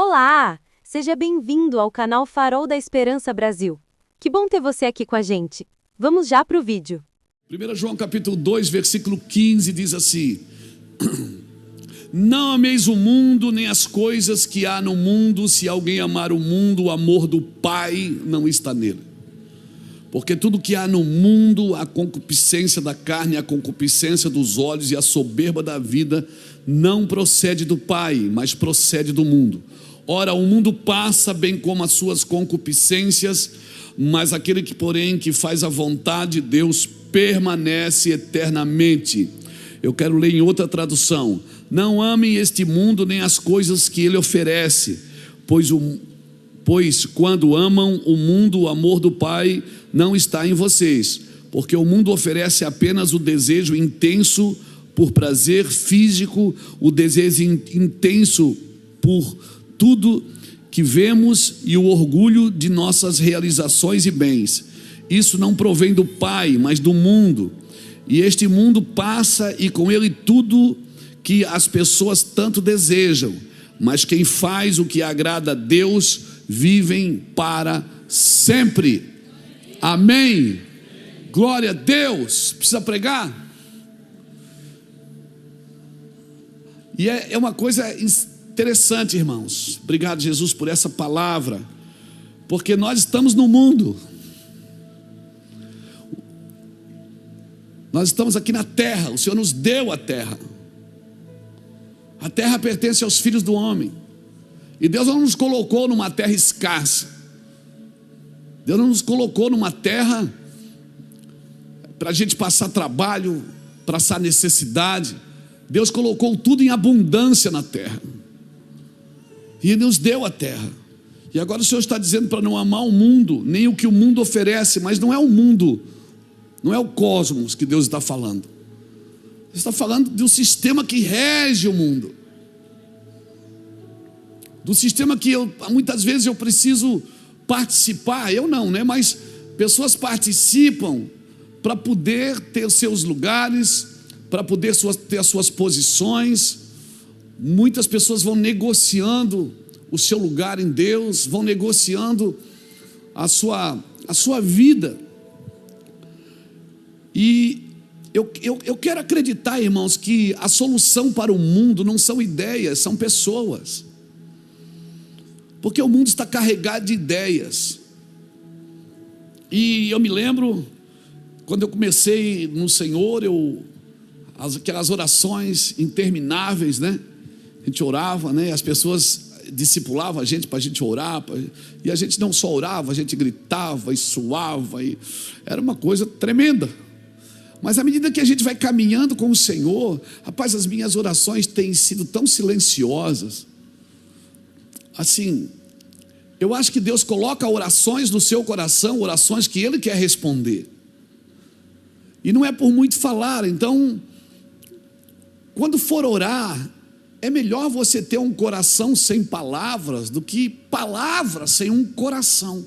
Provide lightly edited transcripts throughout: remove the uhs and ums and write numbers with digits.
Olá! Seja bem-vindo ao canal Farol da Esperança Brasil. Que bom ter você aqui com a gente. Vamos já para o vídeo. 1 João capítulo 2, versículo 15 diz assim: Não ameis o mundo nem as coisas que há no mundo. Se alguém amar o mundo, o amor do Pai não está nele. Porque tudo que há no mundo, a concupiscência da carne, a concupiscência dos olhos e a soberba da vida, não procede do Pai, mas procede do mundo. Ora, o mundo passa, bem como as suas concupiscências, mas aquele que, porém, que faz a vontade de Deus permanece eternamente. Eu quero ler em outra tradução: não amem este mundo nem as coisas que ele oferece, pois quando amam o mundo, o amor do Pai não está em vocês, porque o mundo oferece apenas o desejo intenso por prazer físico, o desejo intenso por tudo que vemos e o orgulho de nossas realizações e bens. Isso não provém do Pai, mas do mundo. E este mundo passa, e com ele tudo que as pessoas tanto desejam. Mas quem faz o que agrada a Deus, vivem para sempre. Amém. Glória a Deus. Precisa pregar? E é uma coisa interessante, irmãos. Obrigado, Jesus, por essa palavra. Porque nós estamos no mundo. Nós estamos aqui na terra. O Senhor nos deu a terra. A terra pertence aos filhos do homem. E Deus não nos colocou numa terra escassa. Deus não nos colocou numa terra para a gente passar trabalho, passar necessidade. Deus colocou tudo em abundância na terra. E Ele nos deu a terra. E agora o Senhor está dizendo para não amar o mundo, nem o que o mundo oferece. Mas não é o mundo, não é o cosmos que Deus está falando. Ele está falando de um sistema que rege o mundo. Do sistema que muitas vezes eu preciso participar. Eu não, né? Mas pessoas participam para poder ter os seus lugares, para poder ter as suas posições. Muitas pessoas vão negociando o seu lugar em Deus, vão negociando a sua vida. E eu quero acreditar, irmãos, que a solução para o mundo não são ideias, são pessoas. Porque o mundo está carregado de ideias. E eu me lembro, quando eu comecei no Senhor, aquelas orações intermináveis, né? A gente orava, né? As pessoas discipulavam a gente para a gente orar, e a gente não só orava, a gente gritava e suava, e era uma coisa tremenda. Mas à medida que a gente vai caminhando com o Senhor, rapaz, as minhas orações têm sido tão silenciosas. Assim, eu acho que Deus coloca orações no seu coração, orações que Ele quer responder. E não é por muito falar. Então, quando for orar, é melhor você ter um coração sem palavras do que palavras sem um coração.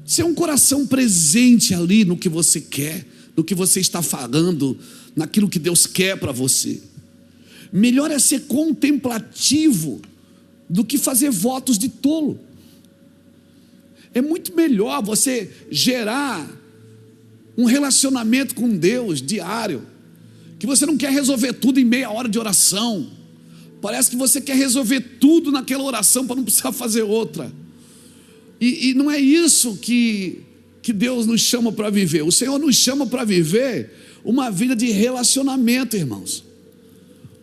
Ser um coração presente ali no que você quer, no que você está falando, naquilo que Deus quer para você. Melhor é ser contemplativo do que fazer votos de tolo. É muito melhor você gerar um relacionamento com Deus diário, que você não quer resolver tudo em meia hora de oração. Parece que você quer resolver tudo naquela oração para não precisar fazer outra. E não é isso que Deus nos chama para viver. O Senhor nos chama para viver uma vida de relacionamento, irmãos.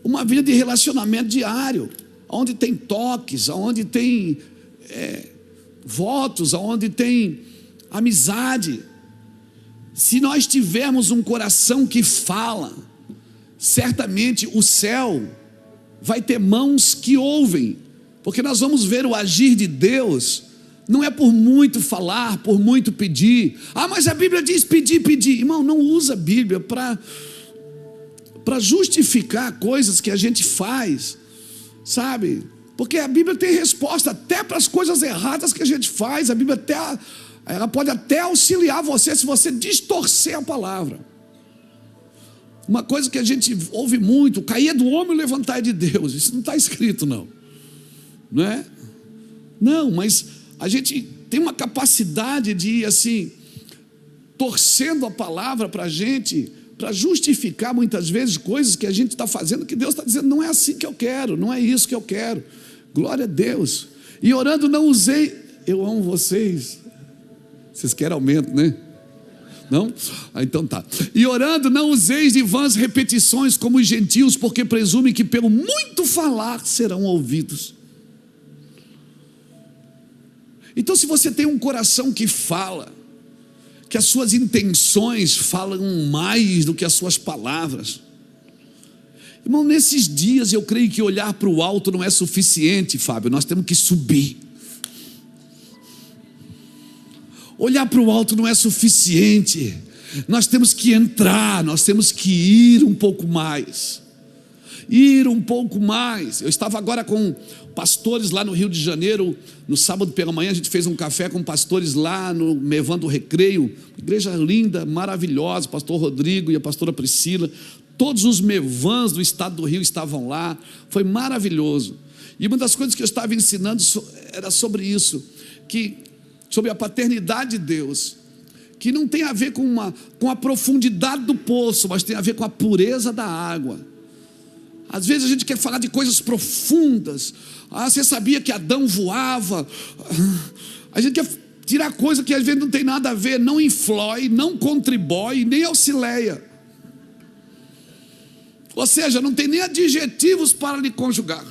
Uma vida de relacionamento diário, onde tem toques, onde tem votos, onde tem amizade. Se nós tivermos um coração que fala, certamente o céu vai ter mãos que ouvem, porque nós vamos ver o agir de Deus. Não é por muito falar, por muito pedir. Ah, mas a Bíblia diz pedir, pedir. Irmão, não usa a Bíblia para justificar coisas que a gente faz, sabe? Porque a Bíblia tem resposta até para as coisas erradas que a gente faz. A Bíblia ela pode até auxiliar você se você distorcer a palavra. Uma coisa que a gente ouve muito: cair do homem e levantar de Deus. Isso não está escrito, não. não é? Não, mas a gente tem uma capacidade de ir assim, torcendo a palavra para a gente, para justificar muitas vezes coisas que a gente está fazendo, que Deus está dizendo, não é assim que eu quero, não é isso que eu quero. Glória a Deus. E orando não usei, eu amo vocês. Vocês querem aumento, né? Não? Então tá. E orando não useis de vãs repetições como os gentios, porque presumem que pelo muito falar serão ouvidos. Então, se você tem um coração que fala, que as suas intenções falam mais do que as suas palavras, irmão, nesses dias eu creio que olhar para o alto não é suficiente, Fábio, nós temos que subir. Olhar para o alto não é suficiente, nós temos que entrar, nós temos que ir um pouco mais. Ir um pouco mais. Eu estava agora com pastores lá no Rio de Janeiro, no sábado pela manhã, a gente fez um café com pastores lá no Mevan do Recreio, igreja linda, maravilhosa, o pastor Rodrigo e a pastora Priscila, todos os Mevans do estado do Rio estavam lá, foi maravilhoso. E uma das coisas que eu estava ensinando era sobre isso, sobre a paternidade de Deus, que não tem a ver com a profundidade do poço, mas tem a ver com a pureza da água. Às vezes a gente quer falar de coisas profundas. Você sabia que Adão voava? A gente quer tirar coisa que às vezes não tem nada a ver, não influi, não contribui, nem auxilia. Ou seja, não tem nem adjetivos para lhe conjugar.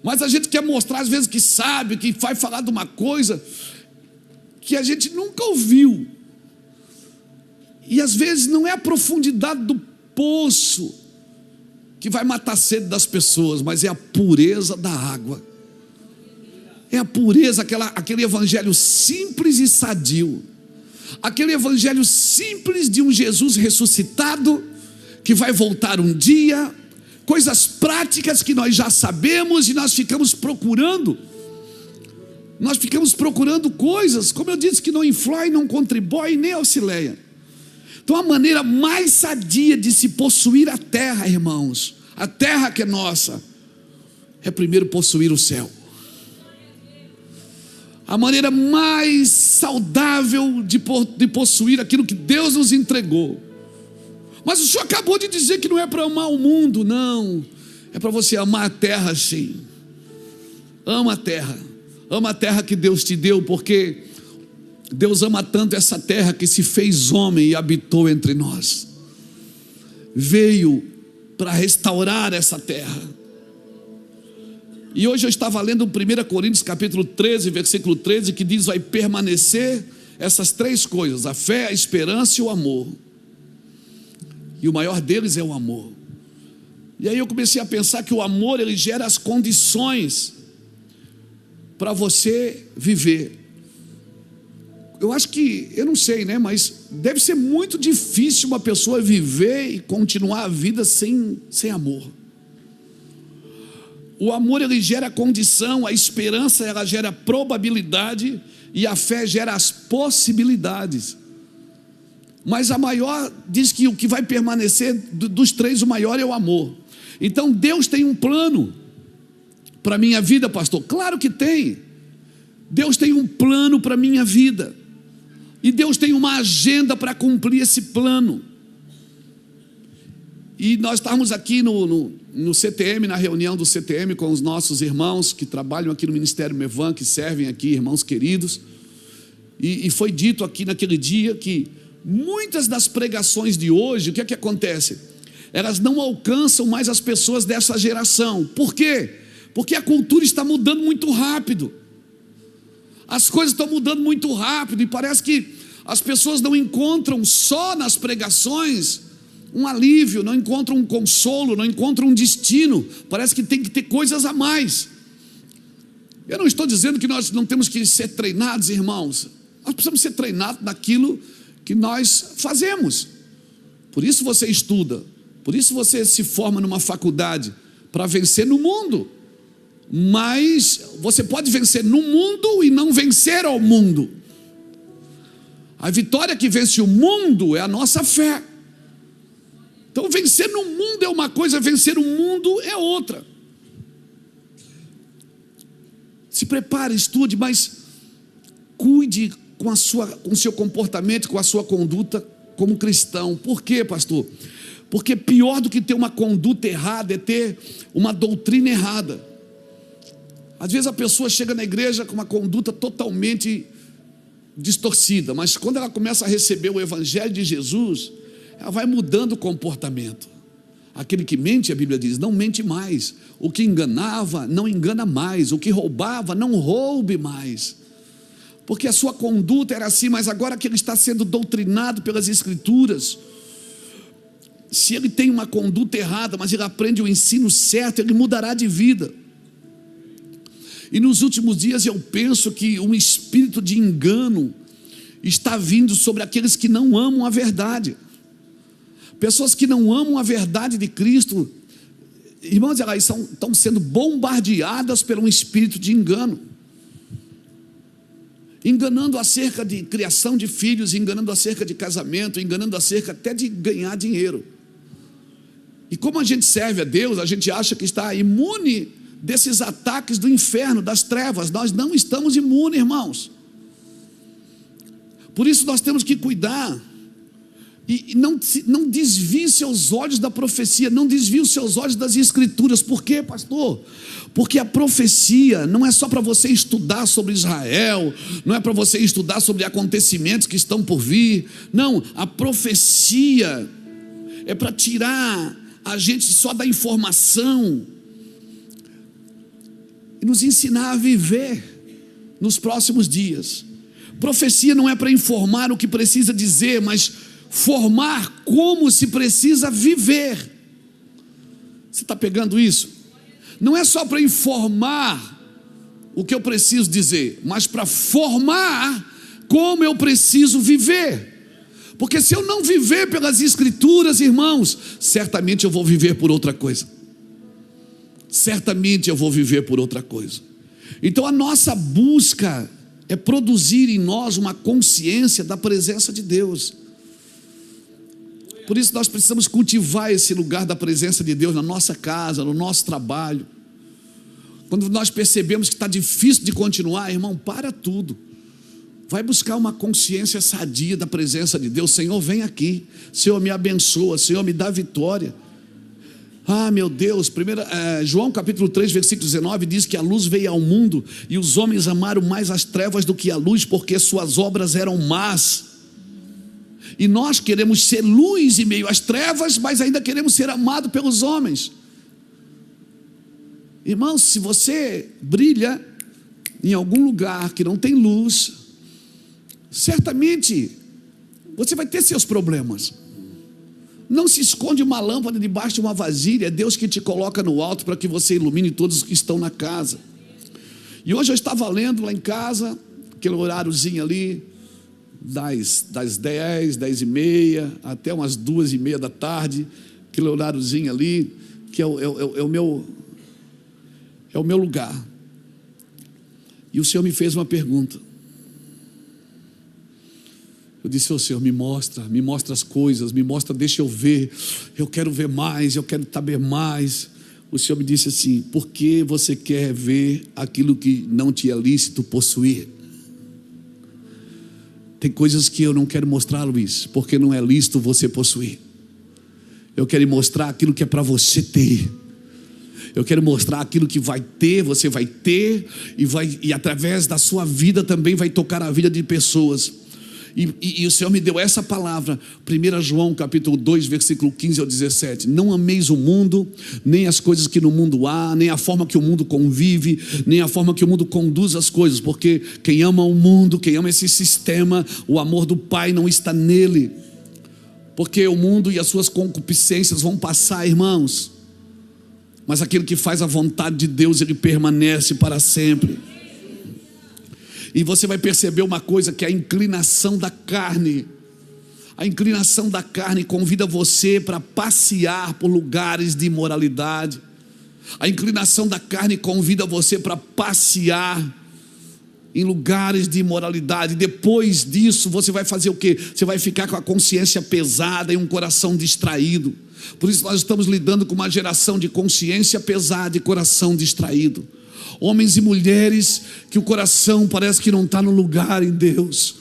Mas a gente quer mostrar às vezes que sabe, que vai falar de uma coisa que a gente nunca ouviu. E às vezes não é a profundidade do poço que vai matar a sede das pessoas, mas é a pureza da água. É a pureza, aquele evangelho simples e sadio. Aquele evangelho simples de um Jesus ressuscitado, que vai voltar um dia, coisas práticas que nós já sabemos e nós ficamos procurando. Nós ficamos procurando coisas, como eu disse, que não influi, não contribui, nem auxilia. Então a maneira mais sadia de se possuir a terra, irmãos, a terra que é nossa, é primeiro possuir o céu. A maneira mais saudável de possuir aquilo que Deus nos entregou. Mas o senhor acabou de dizer que não é para amar o mundo. Não, é para você amar a terra, sim. Ama a terra que Deus te deu, porque Deus ama tanto essa terra que se fez homem e habitou entre nós. Veio para restaurar essa terra. E hoje eu estava lendo 1 Coríntios capítulo 13, versículo 13, que diz: vai permanecer essas três coisas: a fé, a esperança e o amor. E o maior deles é o amor. E aí eu comecei a pensar que o amor, ele gera as condições para você viver. Eu acho que, eu não sei, né? Mas deve ser muito difícil uma pessoa viver e continuar a vida sem amor. O amor, ele gera condição, a esperança, ela gera probabilidade, e a fé gera as possibilidades. Mas a maior, diz que o que vai permanecer dos três, o maior é o amor. Então Deus tem um plano para a minha vida, pastor. Claro que tem. Deus tem um plano para a minha vida. E Deus tem uma agenda para cumprir esse plano. E nós estávamos aqui no CTM, na reunião do CTM, com os nossos irmãos que trabalham aqui no Ministério Mevan, que servem aqui, irmãos queridos. E foi dito aqui naquele dia que muitas das pregações de hoje, o que é que acontece? Elas não alcançam mais as pessoas dessa geração. Por quê? Porque a cultura está mudando muito rápido. As coisas estão mudando muito rápido, e parece que as pessoas não encontram só nas pregações um alívio, não encontram um consolo, não encontram um destino. Parece que tem que ter coisas a mais. Eu não estou dizendo que nós não temos que ser treinados, irmãos. Nós precisamos ser treinados naquilo que nós fazemos. Por isso você estuda, por isso você se forma numa faculdade, para vencer no mundo. Mas você pode vencer no mundo e não vencer ao mundo. A vitória que vence o mundo é a nossa fé. Então vencer no mundo é uma coisa, vencer o mundo é outra. Se prepare, estude, mas cuide com o seu comportamento, com a sua conduta como cristão. Por quê, pastor? Porque pior do que ter uma conduta errada é ter uma doutrina errada. Às vezes a pessoa chega na igreja com uma conduta totalmente distorcida, mas quando ela começa a receber o evangelho de Jesus, ela vai mudando o comportamento. Aquele que mente, a Bíblia diz, não mente mais. O que enganava, não engana mais. O que roubava, não roube mais. Porque a sua conduta era assim, mas agora que ele está sendo doutrinado pelas Escrituras, se ele tem uma conduta errada, mas ele aprende o ensino certo, ele mudará de vida. E nos últimos dias eu penso que um espírito de engano está vindo sobre aqueles que não amam a verdade. Pessoas que não amam a verdade de Cristo, irmãos, elas estão sendo bombardeadas por um espírito de engano. Enganando acerca de criação de filhos, enganando acerca de casamento, enganando acerca até de ganhar dinheiro. E como a gente serve a Deus, a gente acha que está imune desses ataques do inferno, das trevas. Nós não estamos imunes, irmãos. Por isso nós temos que cuidar. E não desvie seus olhos da profecia, não desvie os seus olhos das Escrituras. Por quê, pastor? Porque a profecia não é só para você estudar sobre Israel, não é para você estudar sobre acontecimentos que estão por vir. Não, a profecia é para tirar a gente só da informação e nos ensinar a viver nos próximos dias. Profecia não é para informar o que precisa dizer, mas formar como se precisa viver. Você está pegando isso? Não é só para informar o que eu preciso dizer, mas para formar como eu preciso viver. Porque se eu não viver pelas Escrituras, irmãos, certamente eu vou viver por outra coisa. Certamente eu vou viver por outra coisa. Então a nossa busca é produzir em nós uma consciência da presença de Deus. Por isso nós precisamos cultivar esse lugar da presença de Deus na nossa casa, no nosso trabalho. Quando nós percebemos que está difícil de continuar, irmão, para tudo. Vai buscar uma consciência sadia da presença de Deus. Senhor, vem aqui. Senhor, me abençoa. Senhor, me dá vitória. Ah, meu Deus. João capítulo 3, versículo 19 diz que a luz veio ao mundo e os homens amaram mais as trevas do que a luz, porque suas obras eram más. E nós queremos ser luz em meio às trevas, mas ainda queremos ser amados pelos homens. Irmãos, se você brilha em algum lugar que não tem luz, certamente você vai ter seus problemas. Não se esconde uma lâmpada debaixo de uma vasilha. É Deus que te coloca no alto para que você ilumine todos os que estão na casa. E hoje eu estava lendo lá em casa, aquele horáriozinho ali, das 10, 10 e meia, até umas 2 e meia da tarde, aquele horáriozinho ali, que é o meu lugar. E o Senhor me fez uma pergunta. Eu disse: ô Senhor, me mostra as coisas, me mostra, deixa eu ver, eu quero ver mais, eu quero saber mais. O Senhor me disse assim: por que você quer ver aquilo que não te é lícito possuir? Tem coisas que eu não quero mostrar, Luiz, porque não é lícito você possuir. Eu quero mostrar aquilo que é para você ter. Eu quero mostrar aquilo que vai ter, você vai ter, e através da sua vida também vai tocar a vida de pessoas. E o Senhor me deu essa palavra, 1 João capítulo 2, versículo 15 ao 17. Não ameis o mundo, nem as coisas que no mundo há, nem a forma que o mundo convive, nem a forma que o mundo conduz as coisas, porque quem ama o mundo, quem ama esse sistema, o amor do Pai não está nele. Porque o mundo e as suas concupiscências vão passar, irmãos, mas aquele que faz a vontade de Deus, ele permanece para sempre. E você vai perceber uma coisa, que é a inclinação da carne. A inclinação da carne convida você para passear por lugares de imoralidade. A inclinação da carne convida você para passear em lugares de imoralidade. Depois disso, você vai fazer o quê? Você vai ficar com a consciência pesada e um coração distraído. Por isso nós estamos lidando com uma geração de consciência pesada e coração distraído. Homens e mulheres que o coração parece que não está no lugar em Deus.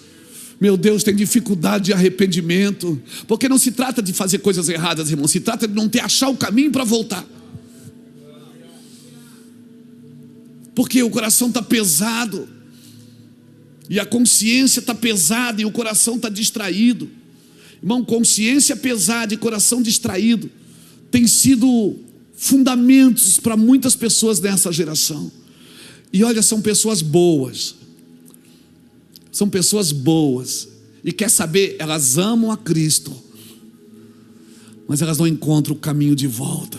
Meu Deus, tem dificuldade de arrependimento. Porque não se trata de fazer coisas erradas, irmão. Se trata de não ter achar o caminho para voltar. Porque o coração está pesado. E a consciência está pesada e o coração está distraído. Irmão, consciência pesada e coração distraído tem sido fundamentos para muitas pessoas nessa geração. E olha, são pessoas boas. São pessoas boas. E quer saber, elas amam a Cristo, mas elas não encontram o caminho de volta.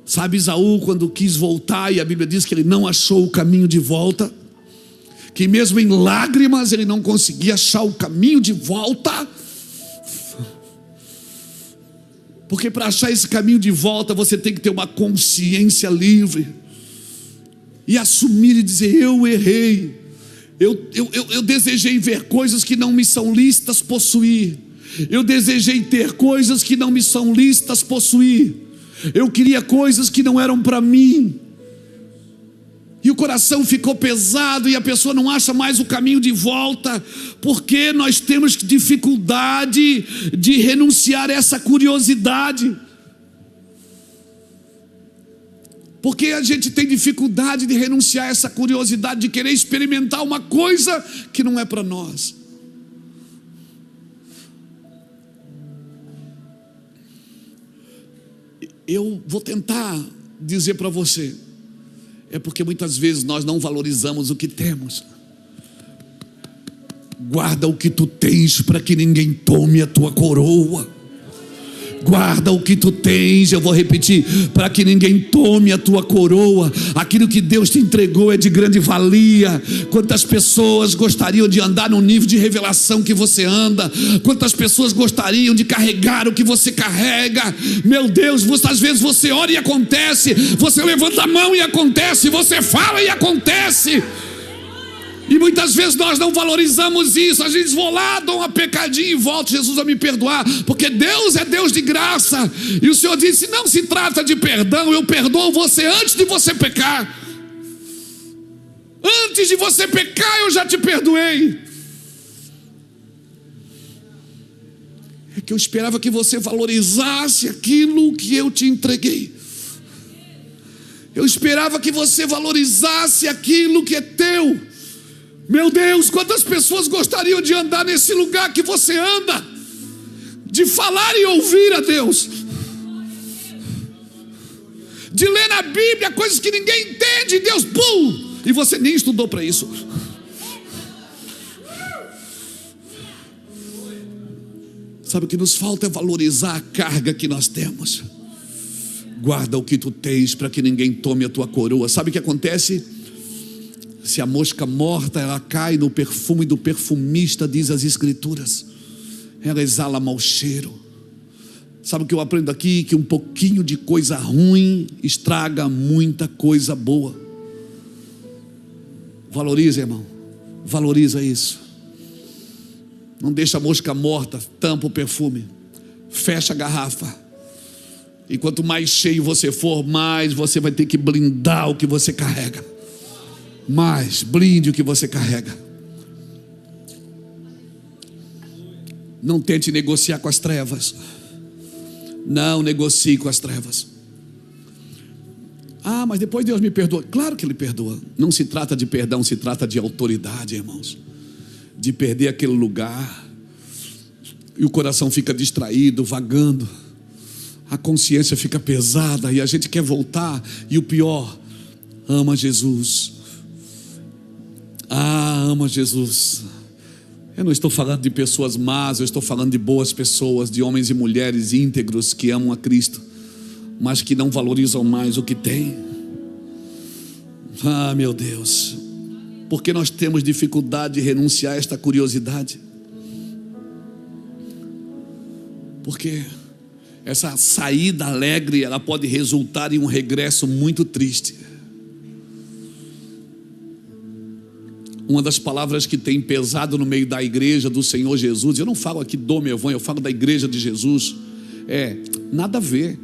Sabe Esaú, quando quis voltar, e a Bíblia diz que ele não achou o caminho de volta, que mesmo em lágrimas ele não conseguia achar o caminho de volta. Porque para achar esse caminho de volta, você tem que ter uma consciência livre e assumir e dizer: eu errei, eu desejei ver coisas que não me são lícitas possuir, eu desejei ter coisas que não me são lícitas possuir, eu queria coisas que não eram para mim. E o coração ficou pesado e a pessoa não acha mais o caminho de volta, porque nós temos dificuldade de renunciar a essa curiosidade. Porque a gente tem dificuldade de renunciar a essa curiosidade de querer experimentar uma coisa que não é para nós. Eu vou tentar dizer para você, é porque muitas vezes nós não valorizamos o que temos. Guarda o que tu tens para que ninguém tome a tua coroa. Guarda o que tu tens, eu vou repetir, para que ninguém tome a tua coroa. Aquilo que Deus te entregou é de grande valia. Quantas pessoas gostariam de andar no nível de revelação que você anda? Quantas pessoas gostariam de carregar o que você carrega? Meu Deus, às vezes você ora e acontece, você levanta a mão e acontece, você fala e acontece. E muitas vezes nós não valorizamos isso. A gente diz: vou lá, dou uma pecadinha e volto, Jesus vai me perdoar, porque Deus é Deus de graça. E o Senhor disse: não se trata de perdão, eu perdoo você antes de você pecar. Antes de você pecar eu já te perdoei. É que eu esperava que você valorizasse aquilo que eu te entreguei. Eu esperava que você valorizasse aquilo que é teu. Meu Deus, quantas pessoas gostariam de andar nesse lugar que você anda, de falar e ouvir a Deus, de ler na Bíblia coisas que ninguém entende, Deus, pum, e você nem estudou para isso. Sabe o que nos falta é valorizar a carga que nós temos. Guarda o que tu tens para que ninguém tome a tua coroa. Sabe o que acontece? Se a mosca morta, ela cai no perfume do perfumista, diz as Escrituras, ela exala mau cheiro. Sabe o que eu aprendo aqui? Que um pouquinho de coisa ruim estraga muita coisa boa. Valoriza, irmão, valoriza isso. Não deixa a mosca morta, tampa o perfume, fecha a garrafa. E quanto mais cheio você for, mais você vai ter que blindar o que você carrega. Mais, blinde o que você carrega. Não tente negociar com as trevas. Não negocie com as trevas. Ah, mas depois Deus me perdoa. Claro que Ele perdoa. Não se trata de perdão, se trata de autoridade, irmãos. De perder aquele lugar. E o coração fica distraído, vagando. A consciência fica pesada e a gente quer voltar. E o pior, ama Jesus. Ama Jesus. Eu não estou falando de pessoas más, eu estou falando de boas pessoas, de homens e mulheres íntegros que amam a Cristo, mas que não valorizam mais o que têm. Ah, meu Deus, porque nós temos dificuldade de renunciar a esta curiosidade? Porque essa saída alegre, ela pode resultar em um regresso muito triste. Uma das palavras que tem pesado no meio da igreja do Senhor Jesus, eu não falo aqui do meu avô, eu falo da igreja de Jesus, é nada a ver.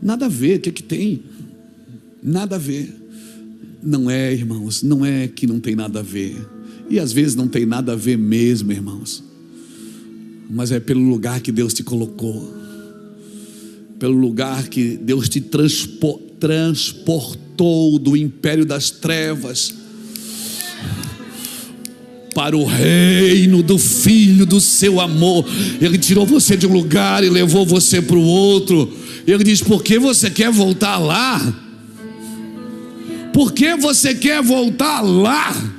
Nada a ver, o que tem? Nada a ver. Não é, irmãos, não é que não tem nada a ver. E às vezes não tem nada a ver mesmo, irmãos. Mas é pelo lugar que Deus te colocou, pelo lugar que Deus te transportou do império das trevas para o reino do Filho do seu amor. Ele tirou você de um lugar e levou você para o outro. Ele diz: por que você quer voltar lá? Por que você quer voltar lá?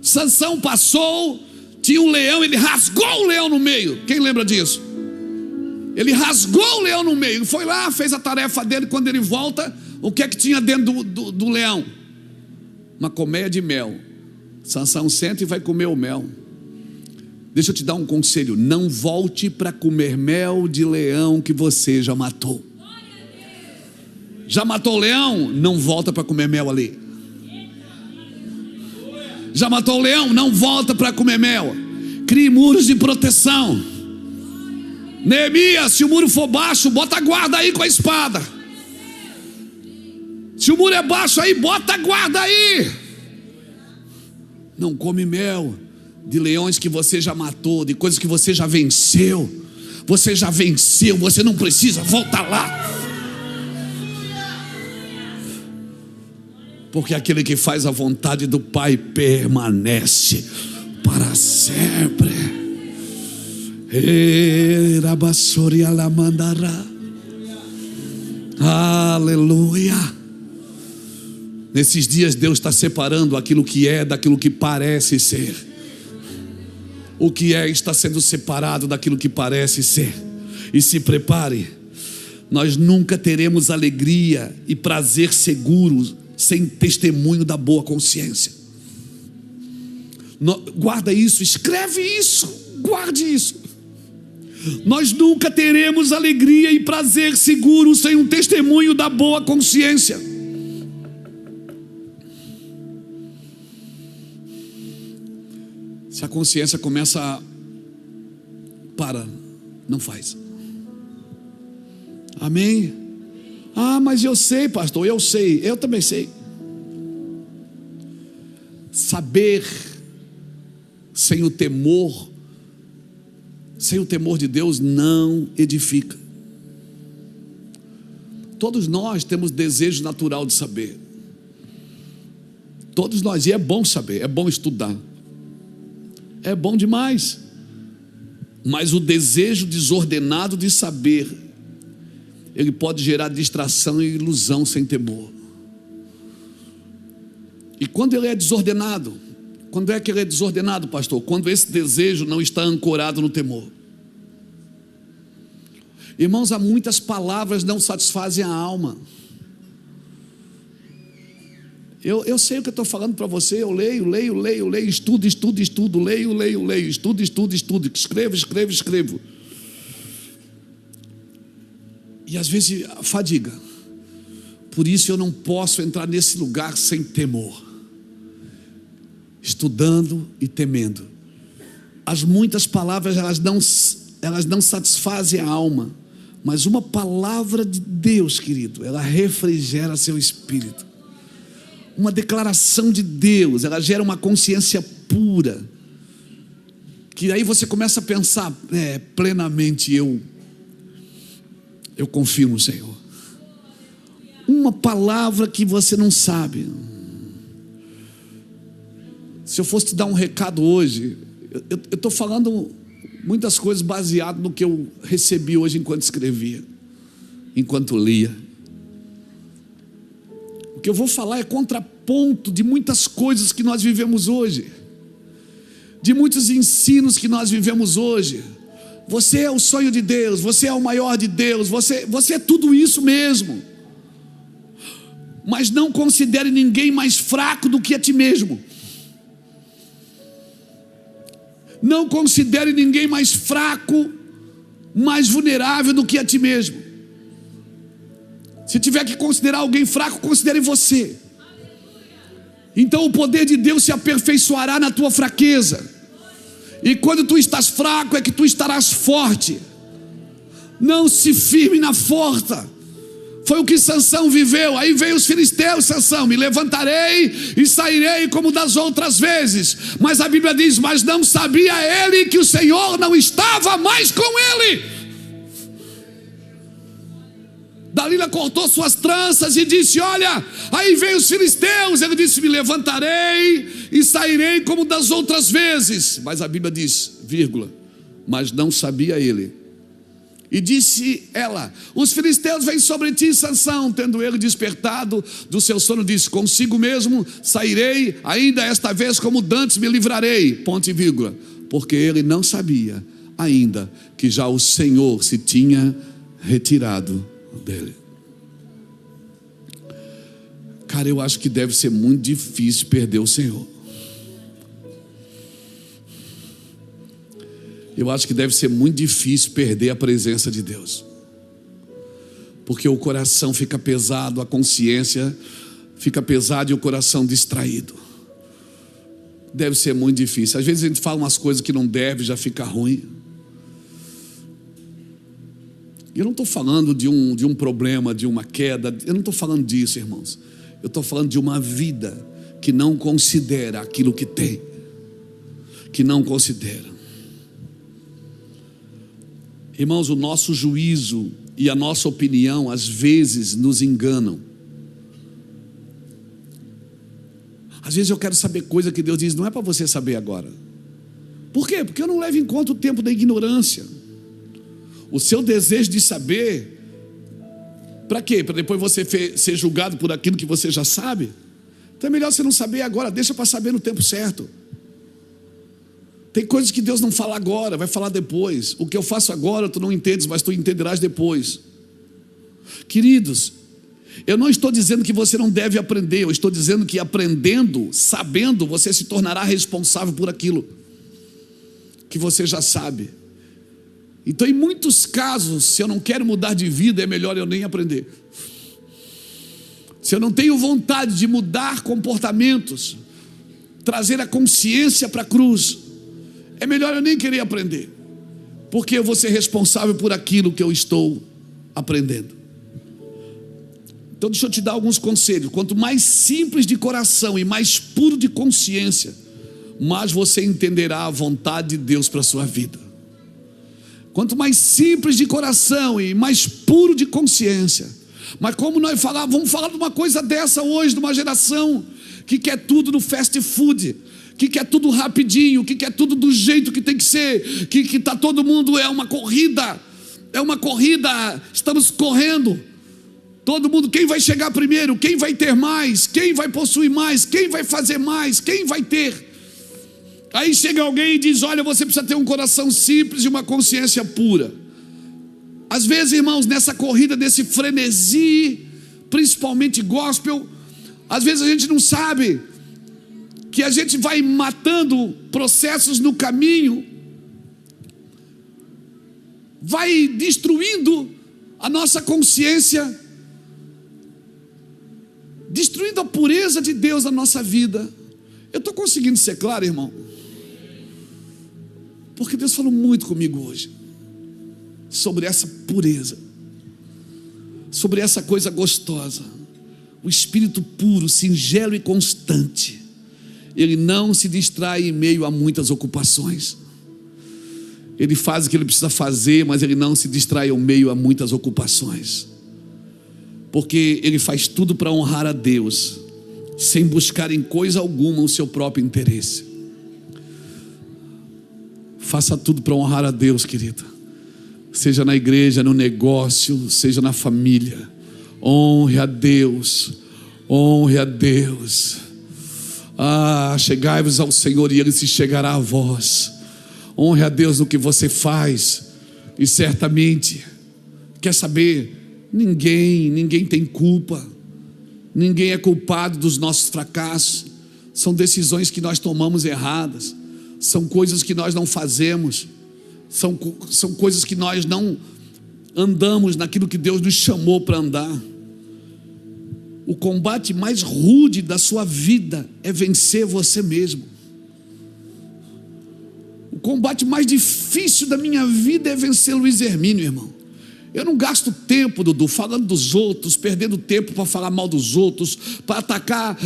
Sansão passou, tinha um leão, ele rasgou o leão no meio. Quem lembra disso? Ele rasgou o leão no meio, foi lá, fez a tarefa dele. Quando ele volta, o que é que tinha dentro do leão? Uma colmeia de mel. Sansão senta e vai comer o mel. Deixa eu te dar um conselho: não volte para comer mel de leão que você já matou. Já matou o leão? Não volta para comer mel ali. Já matou o leão? Não volta para comer mel. Crie muros de proteção. Neemias, se o muro for baixo, bota a guarda aí com a espada. Se o muro é baixo aí, bota a guarda aí. Não come mel de leões que você já matou, de coisas que você já venceu. Você já venceu, você não precisa voltar lá. Porque aquele que faz a vontade do Pai permanece para sempre. Aleluia. Nesses dias Deus está separando aquilo que é daquilo que parece ser. O que é está sendo separado daquilo que parece ser. E se prepare, nós nunca teremos alegria e prazer seguros sem testemunho da boa consciência. Guarda isso, escreve isso, guarde isso. Nós nunca teremos alegria e prazer seguro sem um testemunho da boa consciência. Se a consciência começa a... não faz. Amém? Ah, mas eu sei, pastor, eu sei, eu também sei. Saber sem o temor de Deus não edifica. Todos nós temos desejo natural de saber. Todos nós, e é bom saber, é bom estudar. É bom demais. Mas o desejo desordenado de saber, ele pode gerar distração e ilusão sem temor. E quando ele é desordenado, quando é que ele é desordenado, pastor? Quando esse desejo não está ancorado no temor. Irmãos, há muitas palavras não satisfazem a alma. Eu sei o que eu estou falando para você. Eu leio, estudo, leio, estudo, escrevo. E às vezes fadiga. Por isso eu não posso entrar nesse lugar sem temor, estudando e temendo. As muitas palavras elas não satisfazem a alma, mas uma palavra de Deus, querido, ela refrigera seu espírito. Uma declaração de Deus, ela gera uma consciência pura, que aí você começa a pensar, plenamente eu confio no Senhor. Uma palavra que você não sabe. Se eu fosse te dar um recado hoje, eu estou falando muitas coisas baseado no que eu recebi hoje enquanto escrevia, enquanto lia. O que eu vou falar é contraponto de muitas coisas que nós vivemos hoje, de muitos ensinos que nós vivemos hoje. Você é o sonho de Deus, você é o maior de Deus, você é tudo isso mesmo. Mas não considere ninguém mais fraco do que a ti mesmo. Não considere ninguém mais fraco, mais vulnerável do que a ti mesmo. Se tiver que considerar alguém fraco, considere você. Então o poder de Deus se aperfeiçoará na tua fraqueza. E quando tu estás fraco é que tu estarás forte. não se firme na força. Foi o que Sansão viveu. Aí veio os filisteus, Sansão, me levantarei e sairei como das outras vezes. Mas a Bíblia diz, mas não sabia ele que o Senhor não estava mais com ele. Dalila cortou suas tranças e disse, olha, aí veio os filisteus. Ele disse, me levantarei e sairei como das outras vezes. Mas a Bíblia diz, vírgula, mas não sabia ele. E disse ela, os filisteus vêm sobre ti, Sansão. Tendo ele despertado do seu sono, disse, consigo mesmo sairei, ainda esta vez como dantes me livrarei. Ponto e vírgula. Porque ele não sabia ainda que já o Senhor se tinha retirado dele. Cara, eu acho que deve ser muito difícil perder o Senhor. Eu acho que deve ser muito difícil perder a presença de Deus, porque o coração fica pesado, a consciência fica pesada e o coração distraído. Deve ser muito difícil. Às vezes a gente fala umas coisas que não deve, já fica ruim. Eu não estou falando de um problema, de uma queda. Eu não estou falando disso, irmãos. Eu estou falando de uma vida que não considera aquilo que tem, que não considera. Irmãos, o nosso juízo e a nossa opinião às vezes nos enganam. Às vezes eu quero saber coisa que Deus diz, não é para você saber agora. Por quê? Porque eu não levo em conta o tempo da ignorância. O seu desejo de saber, para quê? Para depois você ser julgado por aquilo que você já sabe? Então é melhor você não saber agora, deixa para saber no tempo certo. Tem coisas que Deus não fala agora, vai falar depois. O que eu faço agora tu não entendes, mas tu entenderás depois. Queridos, eu não estou dizendo que você não deve aprender, eu estou dizendo que aprendendo, sabendo, você se tornará responsável por aquilo que você já sabe. Então, em muitos casos, se eu não quero mudar de vida, é melhor eu nem aprender. Se eu não tenho vontade de mudar comportamentos, trazer a consciência para a cruz, é melhor eu nem querer aprender, porque eu vou ser responsável por aquilo que eu estou aprendendo. Então deixa eu te dar alguns conselhos. Quanto mais simples de coração e mais puro de consciência, mais você entenderá a vontade de Deus para a sua vida. Quanto mais simples de coração e mais puro de consciência. Mas como nós vamos falar de uma coisa dessa hoje, de uma geração que quer tudo no fast food, que quer tudo rapidinho, que quer tudo do jeito que tem que ser, que tá todo mundo, é uma corrida, estamos correndo, todo mundo, quem vai chegar primeiro, quem vai ter mais, quem vai possuir mais, quem vai fazer mais, quem vai ter. Aí chega alguém e diz, olha, você precisa ter um coração simples e uma consciência pura. Às vezes, irmãos, nessa corrida, nesse frenesi, principalmente gospel, às vezes a gente não sabe que a gente vai matando processos no caminho, vai destruindo a nossa consciência, destruindo a pureza de Deus na nossa vida. Eu estou conseguindo ser claro, irmão? Porque Deus falou muito comigo hoje sobre essa pureza, sobre essa coisa gostosa, o espírito puro, singelo e constante. Ele não se distrai em meio a muitas ocupações. Ele faz o que ele precisa fazer, mas ele não se distrai em meio a muitas ocupações, porque ele faz tudo para honrar a Deus, sem buscar em coisa alguma o seu próprio interesse. Faça tudo para honrar a Deus, querida. Seja na igreja, no negócio, seja na família. Honre a Deus. Honre a Deus. Chegai-vos ao Senhor e Ele se chegará a vós. Honre a Deus no que você faz. E certamente, quer saber, ninguém tem culpa. Ninguém é culpado dos nossos fracassos. São decisões que nós tomamos erradas. São coisas que nós não fazemos. São coisas que nós não andamos naquilo que Deus nos chamou para andar. O combate mais rude da sua vida é vencer você mesmo. O combate mais difícil da minha vida é vencer Luiz Hermínio, irmão. Eu não gasto tempo, Dudu, falando dos outros, perdendo tempo para falar mal dos outros, para atacar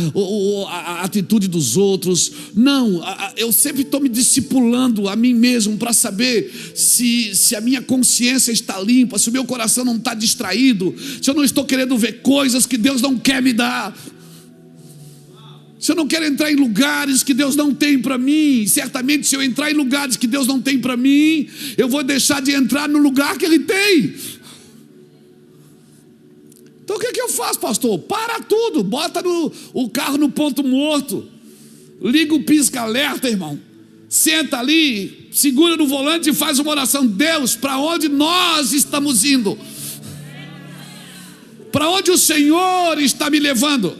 a atitude dos outros. Não, eu sempre estou me discipulando a mim mesmo para saber se a minha consciência está limpa, se o meu coração não está distraído, se eu não estou querendo ver coisas que Deus não quer me dar, se eu não quero entrar em lugares que Deus não tem para mim. Certamente, se eu entrar em lugares que Deus não tem para mim, eu vou deixar de entrar no lugar que Ele tem. Então o que eu faço, pastor? Para tudo, bota o carro no ponto morto, liga o pisca-alerta, irmão, senta ali, segura no volante e faz uma oração. Deus, para onde nós estamos indo? Para onde o Senhor está me levando?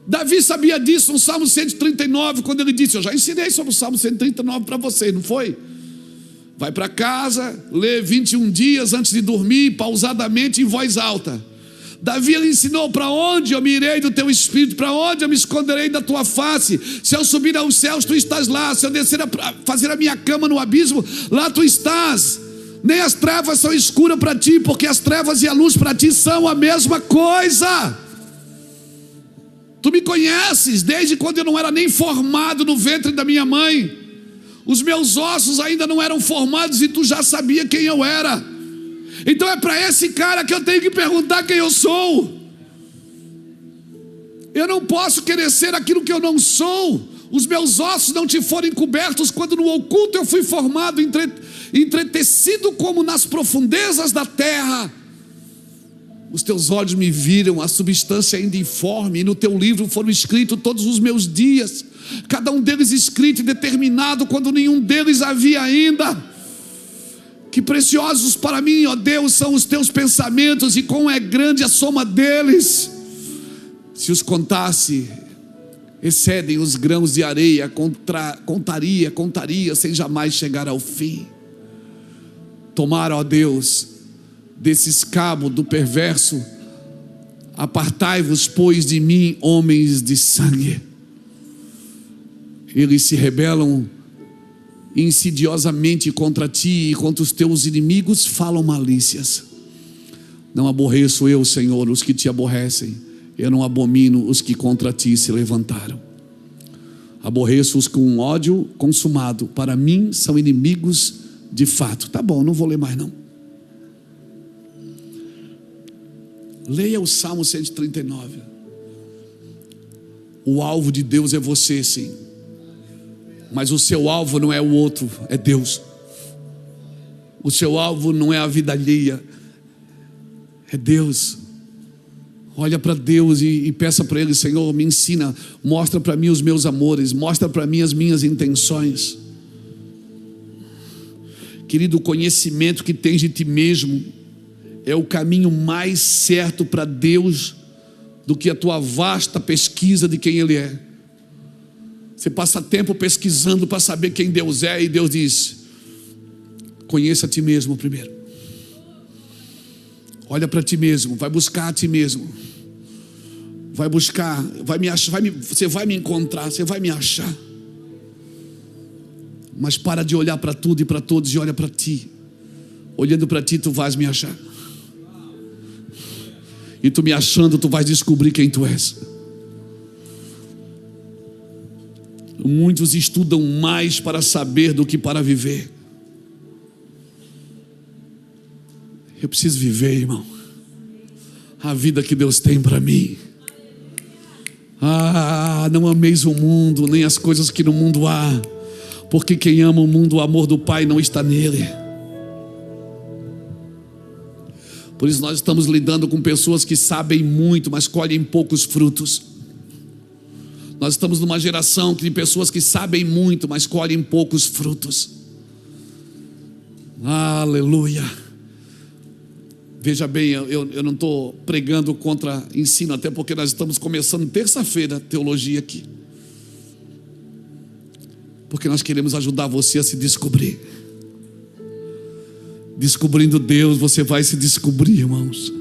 Davi sabia disso no Salmo 139, quando ele disse, eu já ensinei sobre o Salmo 139 para vocês, não foi? Vai para casa, lê 21 dias antes de dormir, pausadamente, em voz alta. Davi, ele ensinou: para onde eu me irei do teu espírito, para onde eu me esconderei da tua face? Se eu subir aos céus, tu estás lá. Se eu descer a fazer a minha cama no abismo, lá tu estás. Nem as trevas são escuras para ti, porque as trevas e a luz para ti são a mesma coisa. Tu me conheces desde quando eu não era nem formado no ventre da minha mãe. Os meus ossos ainda não eram formados e tu já sabia quem eu era. Então é para esse cara que eu tenho que perguntar quem eu sou. Eu não posso querer ser aquilo que eu não sou. Os meus ossos não te foram encobertos quando no oculto eu fui formado, entretecido como nas profundezas da terra. Os teus olhos me viram a substância ainda informe, e no teu livro foram escritos todos os meus dias, cada um deles escrito e determinado quando nenhum deles havia ainda. Que preciosos para mim, ó Deus, são os teus pensamentos, e quão é grande a soma deles. Se os contasse, excedem os grãos de areia. Contaria sem jamais chegar ao fim. Tomara, ó Deus, desse escabo do perverso, apartai-vos, pois, de mim, homens de sangue. Eles se rebelam insidiosamente contra ti, e contra os teus inimigos falam malícias. Não aborreço eu, Senhor, os que te aborrecem. Eu não abomino os que contra ti se levantaram. Aborreço-os com ódio consumado. Para mim são inimigos de fato. Tá bom, não vou ler mais não. Leia o Salmo 139. O alvo de Deus é você, sim. Mas o seu alvo não é o outro, é Deus. O seu alvo não é a vida alheia, é Deus. Olha para Deus e peça para Ele: Senhor, me ensina, mostra para mim os meus amores, mostra para mim as minhas intenções. Querido, o conhecimento que tens de ti mesmo é o caminho mais certo para Deus do que a tua vasta pesquisa de quem Ele é. Você passa tempo pesquisando para saber quem Deus é, e Deus diz: conheça a ti mesmo primeiro. Olha para ti mesmo, vai buscar a ti mesmo. Vai buscar, vai me achar, você vai me encontrar, você vai me achar. Mas para de olhar para tudo e para todos e olha para ti. Olhando para ti, tu vais me achar. E tu me achando, tu vais descobrir quem tu és. Muitos estudam mais para saber do que para viver. Eu preciso viver, irmão, a vida que Deus tem para mim. Não ameis o mundo, nem as coisas que no mundo há, porque quem ama o mundo, o amor do Pai não está nele. Por isso nós estamos lidando com pessoas que sabem muito, mas colhem poucos frutos. Nós estamos numa geração de pessoas que sabem muito, mas colhem poucos frutos. Aleluia. Veja bem, eu não estou pregando contra ensino, até porque nós estamos começando terça-feira teologia aqui. Porque nós queremos ajudar você a se descobrir. Descobrindo Deus, você vai se descobrir, irmãos.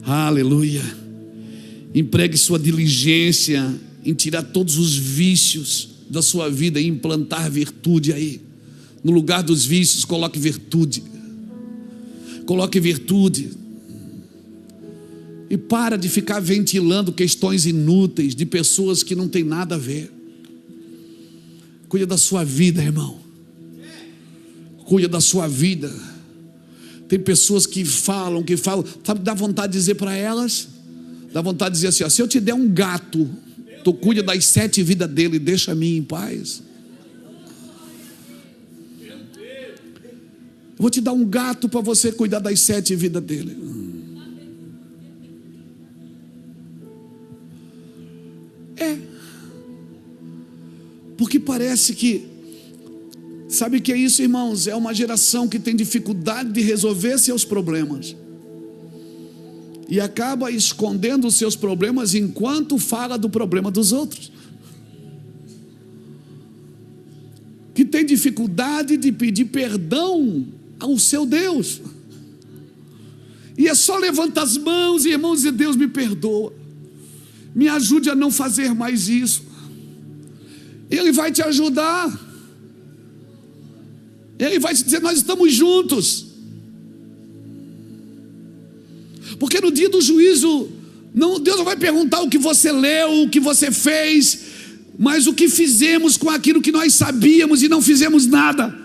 Aleluia. Empregue sua diligência em tirar todos os vícios da sua vida e implantar virtude aí. No lugar dos vícios, coloque virtude. coloque virtude. E para de ficar ventilando questões inúteis de pessoas que não tem nada a ver. Cuida da sua vida, irmão. Cuida da sua vida. Tem pessoas que falam, sabe, dá vontade de dizer para elas, dá vontade de dizer assim, ó, se eu te der um gato, tu cuida das 7 vidas dele, deixa a mim em paz. Eu vou te dar um gato para você cuidar das 7 vidas dele. Porque parece que, sabe o que é isso, irmãos? É uma geração que tem dificuldade de resolver seus problemas e acaba escondendo os seus problemas enquanto fala do problema dos outros. Que tem dificuldade de pedir perdão ao seu Deus. E é só levantar as mãos, irmãos, e Deus me perdoa. Me ajude a não fazer mais isso. Ele vai te ajudar. Ele vai te dizer, nós estamos juntos. Porque no dia do juízo, Deus não vai perguntar o que você leu, o que você fez, mas o que fizemos com aquilo que nós sabíamos e não fizemos nada.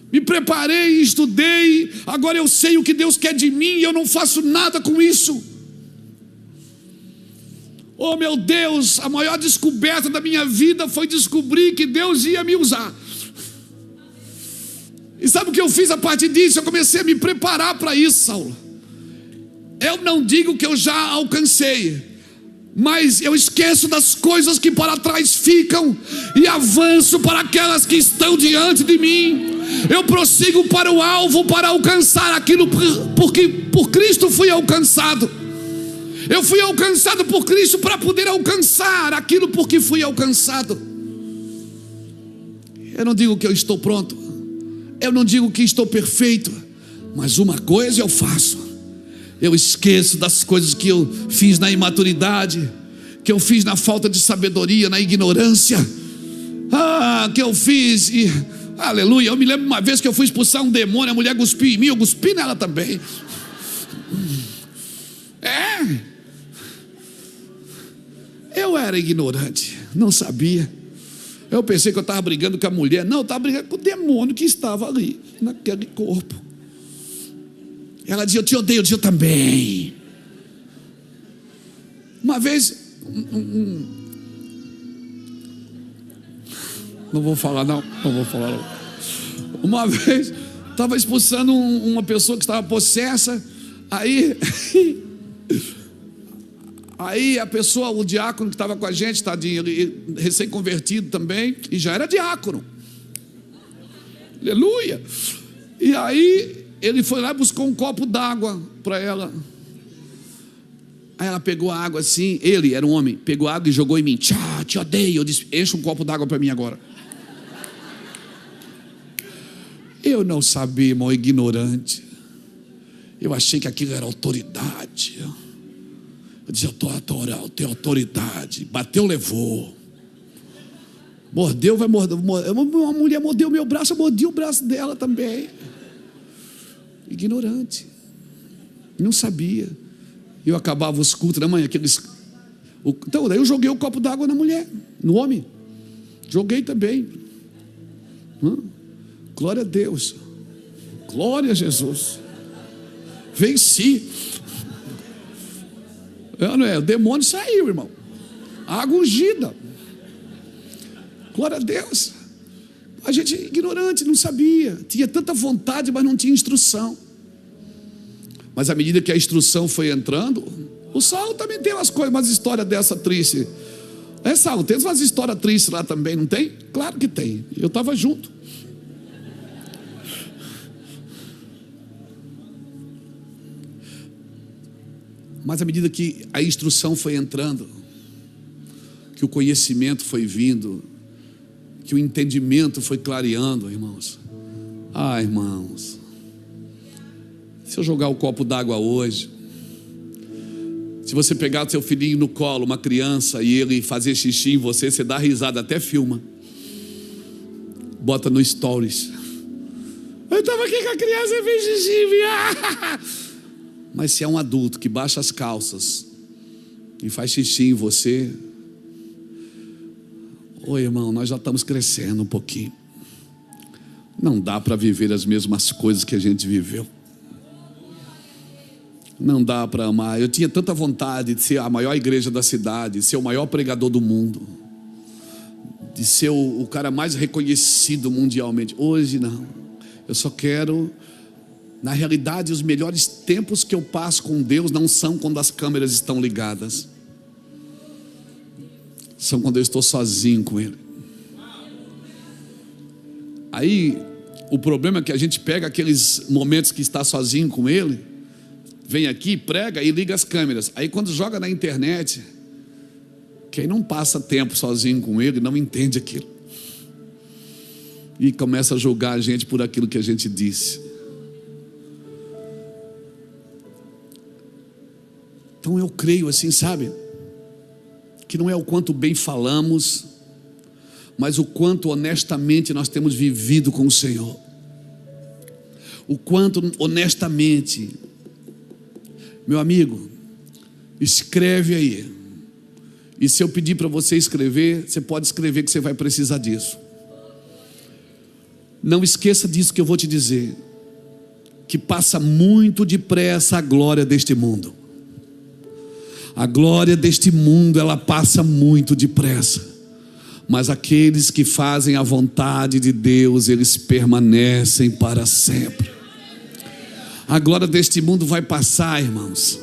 Me preparei, estudei, agora eu sei o que Deus quer de mim e eu não faço nada com isso. Oh meu Deus, a maior descoberta da minha vida foi descobrir que Deus ia me usar. E sabe o que eu fiz a partir disso? Eu comecei a me preparar para isso, Saulo. Eu não digo que eu já alcancei, mas eu esqueço das coisas que para trás ficam e avanço para aquelas que estão diante de mim. Eu prossigo para o alvo, para alcançar aquilo porque por Cristo fui alcançado. Eu fui alcançado por Cristo para poder alcançar aquilo porque fui alcançado. Eu não digo que eu estou pronto, eu não digo que estou perfeito, mas uma coisa eu faço: eu esqueço das coisas que eu fiz na imaturidade, que eu fiz na falta de sabedoria, na ignorância, que eu fiz e, aleluia, eu me lembro uma vez que eu fui expulsar um demônio, a mulher cuspiu em mim, eu cuspi nela também. Eu era ignorante, não sabia. Eu pensei que eu estava brigando com a mulher. Não, eu estava brigando com o demônio que estava ali, naquele corpo. Ela dizia, eu te odeio, eu dizia, eu também. Uma vez, não vou falar não. Uma vez, estava expulsando uma pessoa que estava possessa. Aí a pessoa, o diácono que estava com a gente, tadinho, ele recém-convertido também, e já era diácono. Aleluia. E aí ele foi lá e buscou um copo d'água para ela. Aí ela pegou a água assim, ele era um homem, pegou a água e jogou em mim. Tchau, te odeio. Eu disse, enche um copo d'água para mim agora. Eu não sabia, irmão, ignorante. Eu achei que aquilo era autoridade. Eu disse, eu tenho autoridade. Bateu, levou. Mordeu, vai morder. Uma mulher mordeu meu braço, eu mordi o braço dela também. Ignorante. Não sabia. Eu acabava os cultos da manhã. Então, daí eu joguei o copo d'água na mulher, no homem. Joguei também. Glória a Deus. Glória a Jesus. Venci. Não é? O demônio saiu, irmão. Água ungida. Glória a Deus. A gente ignorante, não sabia. Tinha tanta vontade, mas não tinha instrução. Mas à medida que a instrução foi entrando, o Saulo também tem umas histórias dessa triste. Saulo, tem umas histórias tristes lá também, não tem? Claro que tem. Eu estava junto. Mas à medida que a instrução foi entrando, que o conhecimento foi vindo, que o entendimento foi clareando, irmãos. Irmãos, se eu jogar o copo d'água hoje, se você pegar o seu filhinho no colo, uma criança, e ele fazer xixi em você, você dá risada, até filma, bota no stories. estava aqui com a criança e fez xixi. Mas se é um adulto que baixa as calças e faz xixi em você, oi, irmão, nós já estamos crescendo um pouquinho. Não dá para viver as mesmas coisas que a gente viveu. Não dá para amar. Eu tinha tanta vontade de ser a maior igreja da cidade, de ser o maior pregador do mundo, de ser o cara mais reconhecido mundialmente. Hoje não. Eu só quero, na realidade, os melhores tempos que eu passo com Deus não são quando as câmeras estão ligadas. São quando eu estou sozinho com Ele. Aí, o problema é que a gente pega aqueles momentos que está sozinho com Ele, vem aqui, prega e liga as câmeras. Aí quando joga na internet, quem não passa tempo sozinho com Ele não entende aquilo. E começa a julgar a gente por aquilo que a gente disse. Então eu creio assim, sabe? Que não é o quanto bem falamos, mas o quanto honestamente nós temos vivido com o Senhor. O quanto honestamente. Meu amigo, escreve aí. E se eu pedir para você escrever, você pode escrever que você vai precisar disso. Não esqueça disso que eu vou te dizer, que passa muito depressa a glória deste mundo. A glória deste mundo, ela passa muito depressa. Mas aqueles que fazem a vontade de Deus, eles permanecem para sempre. A glória deste mundo vai passar, irmãos.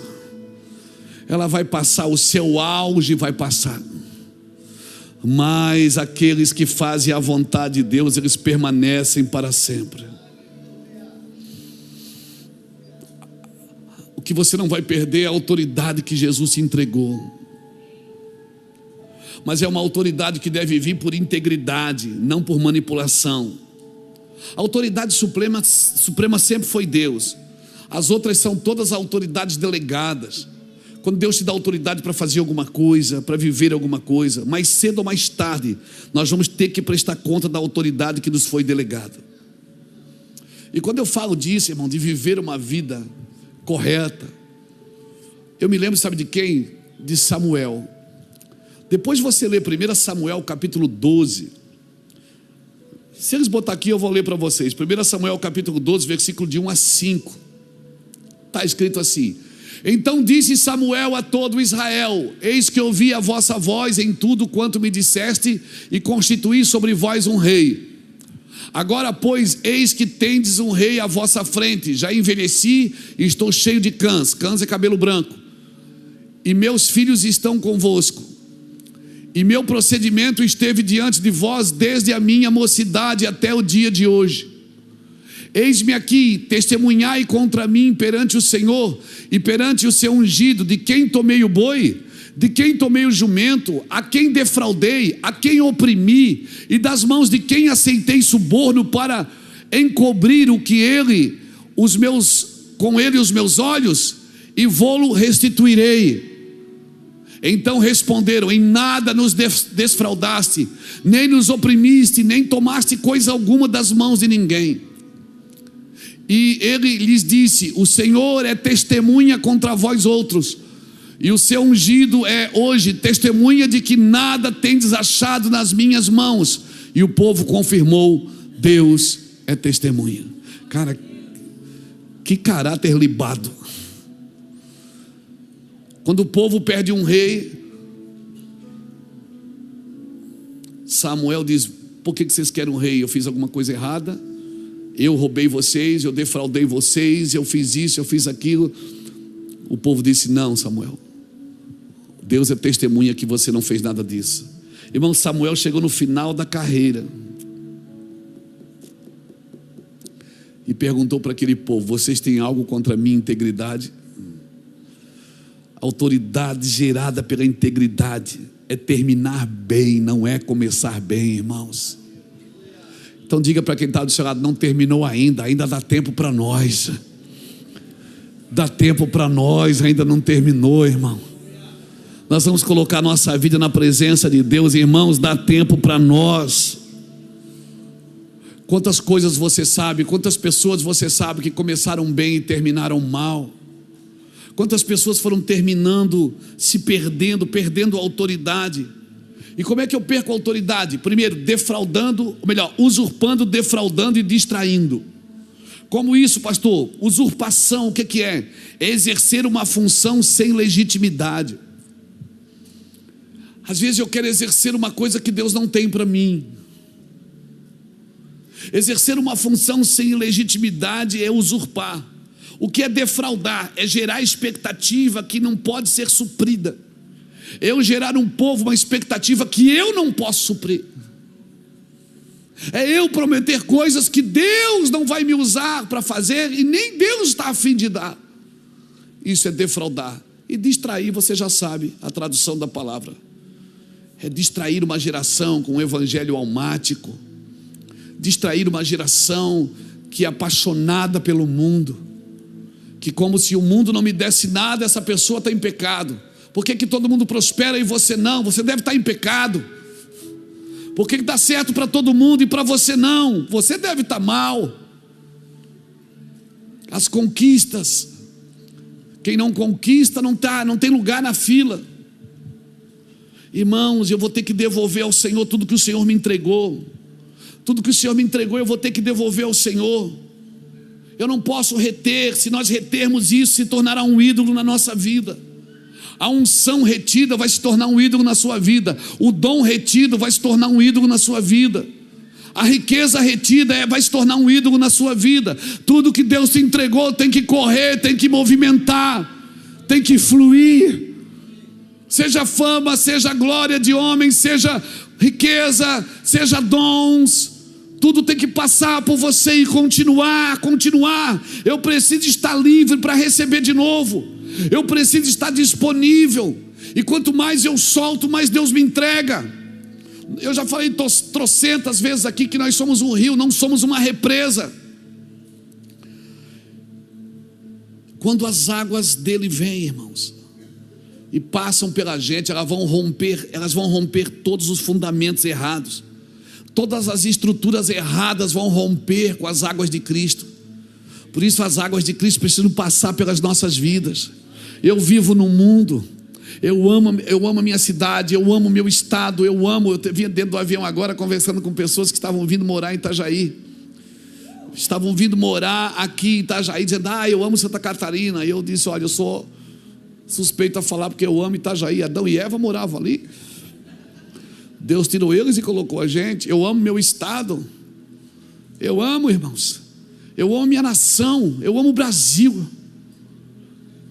Ela vai passar, o seu auge vai passar. Mas aqueles que fazem a vontade de Deus, eles permanecem para sempre. O que você não vai perder é a autoridade que Jesus te entregou. Mas é uma autoridade que deve vir por integridade, não por manipulação. A autoridade suprema sempre foi Deus. As outras são todas autoridades delegadas. Quando Deus te dá autoridade para fazer alguma coisa, para viver alguma coisa, mais cedo ou mais tarde, nós vamos ter que prestar conta da autoridade que nos foi delegada. E quando eu falo disso, irmão, de viver uma vida correta, eu me lembro, sabe de quem? De Samuel. Depois você lê 1 Samuel capítulo 12. Se eles botar aqui, eu vou ler para vocês. 1 Samuel capítulo 12, versículo de 1 a 5. Está escrito assim: então disse Samuel a todo Israel: eis que ouvi a vossa voz em tudo quanto me disseste, e constituí sobre vós um rei. Agora, pois, eis que tendes um rei à vossa frente. Já envelheci e estou cheio de cãs. Cãs é cabelo branco. E meus filhos estão convosco. E meu procedimento esteve diante de vós desde a minha mocidade até o dia de hoje. Eis-me aqui, testemunhai contra mim perante o Senhor e perante o seu ungido, de quem tomei o boi, de quem tomei o jumento, a quem defraudei, a quem oprimi, e das mãos de quem aceitei suborno para encobrir o que com ele os meus olhos, e vô-lo restituirei. Então responderam: em nada nos desfraudaste, nem nos oprimiste, nem tomaste coisa alguma das mãos de ninguém. E ele lhes disse: o Senhor é testemunha contra vós outros, e o seu ungido é hoje testemunha de que nada tendes achado nas minhas mãos. E o povo confirmou: Deus é testemunha. Cara, que caráter libado. Quando o povo perde um rei, Samuel diz: por que vocês querem um rei? Eu fiz alguma coisa errada? Eu roubei vocês, eu defraudei vocês, eu fiz isso, eu fiz aquilo. O povo disse: não, Samuel, Deus é testemunha que você não fez nada disso. Irmão, Samuel chegou no final da carreira e perguntou para aquele povo: vocês têm algo contra a minha integridade? Autoridade gerada pela integridade é terminar bem, não é começar bem, irmãos. Então diga para quem está do seu lado: não terminou ainda dá tempo para nós. Dá tempo para nós, ainda não terminou, irmão. Nós vamos colocar nossa vida na presença de Deus, irmãos, dá tempo para nós. Quantas coisas você sabe, quantas pessoas você sabe que começaram bem e terminaram mal? Quantas pessoas foram terminando, se perdendo, perdendo a autoridade? E como é que eu perco a autoridade? Primeiro, defraudando, ou melhor, usurpando, defraudando e distraindo. Como isso, pastor? Usurpação, o que é? É exercer uma função sem legitimidade. Às vezes eu quero exercer uma coisa que Deus não tem para mim. Exercer uma função sem legitimidade é usurpar. O que é defraudar? É gerar expectativa que não pode ser suprida. Eu gerar um povo uma expectativa que eu não posso suprir. É eu prometer coisas que Deus não vai me usar para fazer e nem Deus está a fim de dar. Isso é defraudar. E distrair, você já sabe a tradução da palavra. É distrair uma geração com um evangelho almático. Distrair uma geração que é apaixonada pelo mundo. Que como se o mundo não me desse nada, essa pessoa está em pecado. Por que todo mundo prospera e você não? Você deve estar em pecado. Por que dá certo para todo mundo e para você não? Você deve estar mal. As conquistas. Quem não conquista não tem lugar na fila. Irmãos, eu vou ter que devolver ao Senhor tudo que o Senhor me entregou. Tudo que o Senhor me entregou eu vou ter que devolver ao Senhor. Eu não posso reter. Se nós retermos isso, se tornará um ídolo na nossa vida. A unção retida vai se tornar um ídolo na sua vida. O dom retido vai se tornar um ídolo na sua vida. A riqueza retida vai se tornar um ídolo na sua vida. Tudo que Deus te entregou tem que correr, tem que movimentar, tem que fluir. Seja fama, seja glória de homem, seja riqueza, seja dons. Tudo tem que passar por você e continuar. Eu preciso estar livre para receber de novo. Eu preciso estar disponível. E quanto mais eu solto, mais Deus me entrega. Eu já falei trocentas vezes aqui que nós somos um rio, não somos uma represa. Quando as águas dele vêm, irmãos, e passam pela gente, elas vão romper todos os fundamentos errados. Todas as estruturas erradas vão romper com as águas de Cristo. Por isso as águas de Cristo precisam passar pelas nossas vidas. Eu vivo no mundo, eu amo a minha cidade, eu amo o meu estado, eu vinha dentro do avião agora conversando com pessoas que estavam vindo morar em Itajaí. Estavam vindo morar aqui em Itajaí, dizendo, eu amo Santa Catarina. E eu disse, olha, eu sou suspeito a falar porque eu amo Itajaí. Adão e Eva moravam ali. Deus tirou eles e colocou a gente. Eu amo meu estado. Eu amo, irmãos. Eu amo minha nação. Eu amo o Brasil.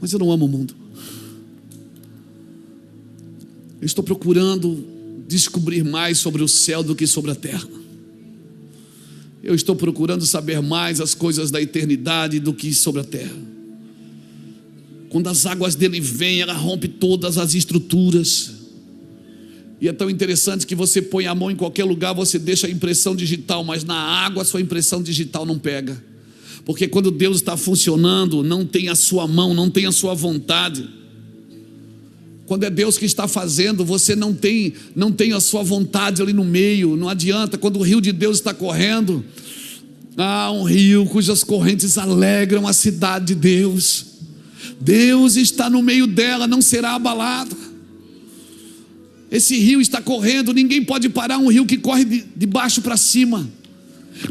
Mas eu não amo o mundo. Eu estou procurando descobrir mais sobre o céu do que sobre a terra. Eu estou procurando saber mais as coisas da eternidade do que sobre a terra. Quando as águas dele vêm, ela rompe todas as estruturas. E é tão interessante que você põe a mão em qualquer lugar, você deixa a impressão digital, mas na água a sua impressão digital não pega. Porque quando Deus está funcionando, não tem a sua mão, não tem a sua vontade. Quando é Deus que está fazendo, você não tem a sua vontade ali no meio. Não adianta, quando o rio de Deus está correndo, um rio cujas correntes alegram a cidade de Deus. Deus está no meio dela, não será abalado. Esse rio está correndo, ninguém pode parar um rio que corre de baixo para cima.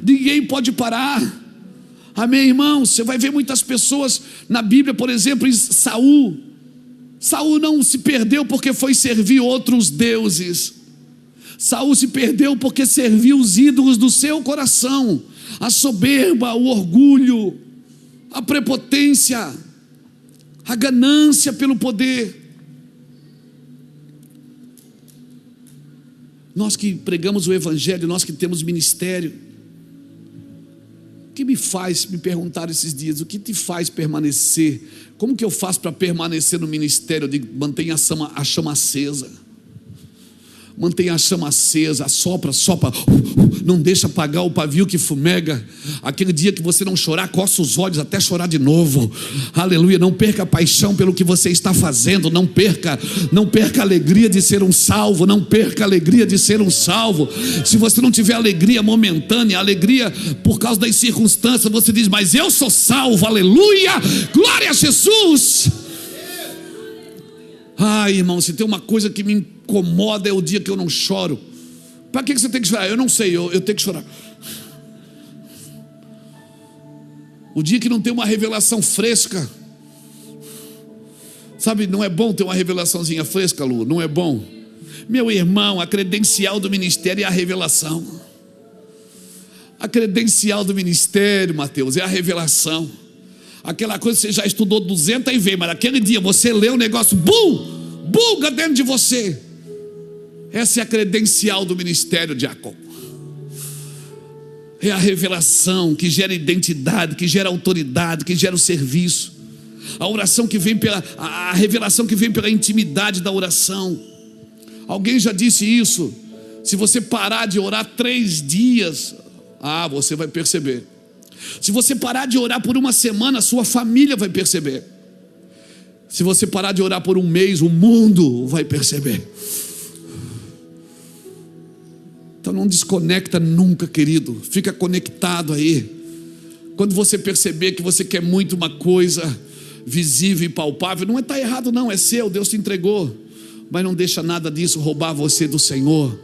Ninguém pode parar. Amém, irmãos? Você vai ver muitas pessoas na Bíblia, por exemplo, em Saul. Saul não se perdeu porque foi servir outros deuses. Saul se perdeu porque serviu os ídolos do seu coração. A soberba, o orgulho, a prepotência, a ganância pelo poder. Nós que pregamos o evangelho, nós que temos ministério, o que me faz, me perguntaram esses dias, o que te faz permanecer? Como que eu faço para permanecer no ministério? Eu digo, mantenha a chama acesa. Mantenha a chama acesa, sopra, não deixa apagar o pavio que fumega. Aquele dia que você não chorar, coça os olhos até chorar de novo. Aleluia, não perca a paixão pelo que você está fazendo. Não perca a alegria de ser um salvo. Não perca a alegria de ser um salvo. Se você não tiver alegria momentânea, alegria por causa das circunstâncias, você diz, mas eu sou salvo, aleluia, glória a Jesus. Ai, irmão, se tem uma coisa que me incomoda é o dia que eu não choro. Para que você tem que chorar? Eu não sei, eu tenho que chorar. O dia que não tem uma revelação fresca. Sabe, não é bom ter uma revelaçãozinha fresca, Lu, não é bom. Meu irmão, a credencial do ministério é a revelação. A credencial do ministério, Mateus, é a revelação. Aquela coisa que você já estudou 200 vezes, mas naquele dia você lê o negócio, buga dentro de você. Essa é a credencial do ministério, diácono. É a revelação que gera identidade, que gera autoridade, que gera o serviço. A oração que vem a revelação que vem pela intimidade da oração. Alguém já disse isso. Se você parar de orar 3 dias, você vai perceber. Se você parar de orar por uma semana, sua família vai perceber. Se você parar de orar por um mês, o mundo vai perceber. Então não desconecta nunca, querido. Fica conectado aí. Quando você perceber que você quer muito uma coisa visível e palpável, não está errado não, é seu, Deus te entregou. Mas não deixa nada disso roubar você do Senhor.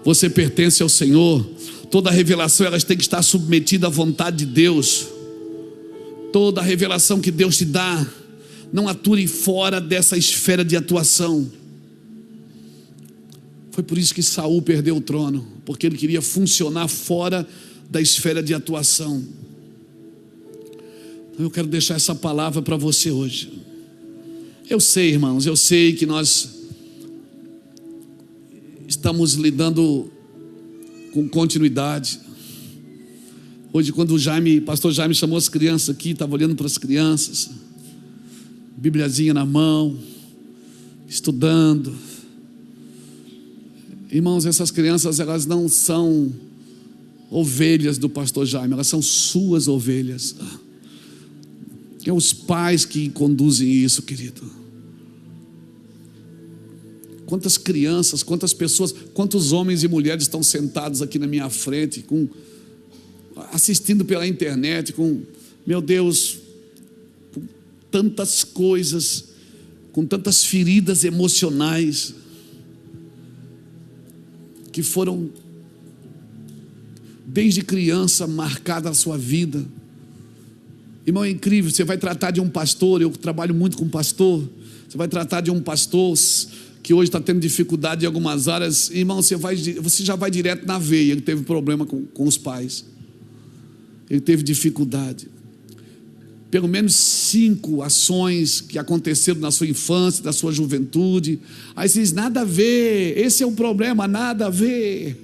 Você pertence ao Senhor. Toda revelação elas tem que estar submetida à vontade de Deus. Toda revelação que Deus te dá, não ature fora dessa esfera de atuação. Foi por isso que Saul perdeu o trono, porque ele queria funcionar fora da esfera de atuação. Então eu quero deixar essa palavra para você hoje. Eu sei, irmãos, eu sei que nós estamos lidando com continuidade. Hoje, quando o pastor Jaime chamou as crianças aqui, estava olhando para as crianças, bibliazinha na mão, estudando. Irmãos, essas crianças, elas não são ovelhas do pastor Jaime, elas são suas ovelhas. É os pais que conduzem isso, querido. Quantas crianças, quantas pessoas, quantos homens e mulheres estão sentados aqui na minha frente, assistindo pela internet, meu Deus, com tantas coisas, com tantas feridas emocionais, que foram, desde criança, marcadas na sua vida. Irmão, é incrível, você vai tratar de um pastor, eu trabalho muito com pastor, você vai tratar de um pastor que hoje está tendo dificuldade em algumas áreas, irmão, você já vai direto na veia. Ele teve problema com os pais, ele teve dificuldade. Pelo menos 5 ações que aconteceram na sua infância, na sua juventude. Aí você diz, nada a ver, esse é o problema, nada a ver.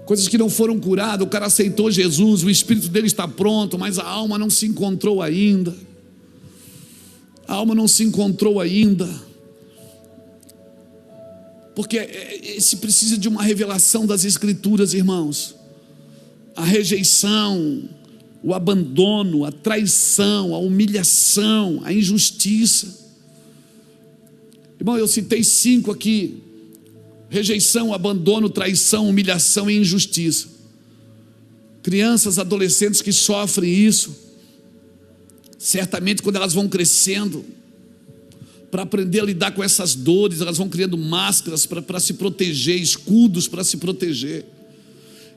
Coisas que não foram curadas, o cara aceitou Jesus, o espírito dele está pronto, mas a alma não se encontrou ainda. A alma não se encontrou ainda. Porque se precisa de uma revelação das Escrituras, irmãos. A rejeição, o abandono, a traição, a humilhação, a injustiça. Irmão, eu citei 5 aqui: rejeição, abandono, traição, humilhação e injustiça. Crianças, adolescentes que sofrem isso, certamente quando elas vão crescendo, para aprender a lidar com essas dores, elas vão criando máscaras para se proteger, escudos para se proteger,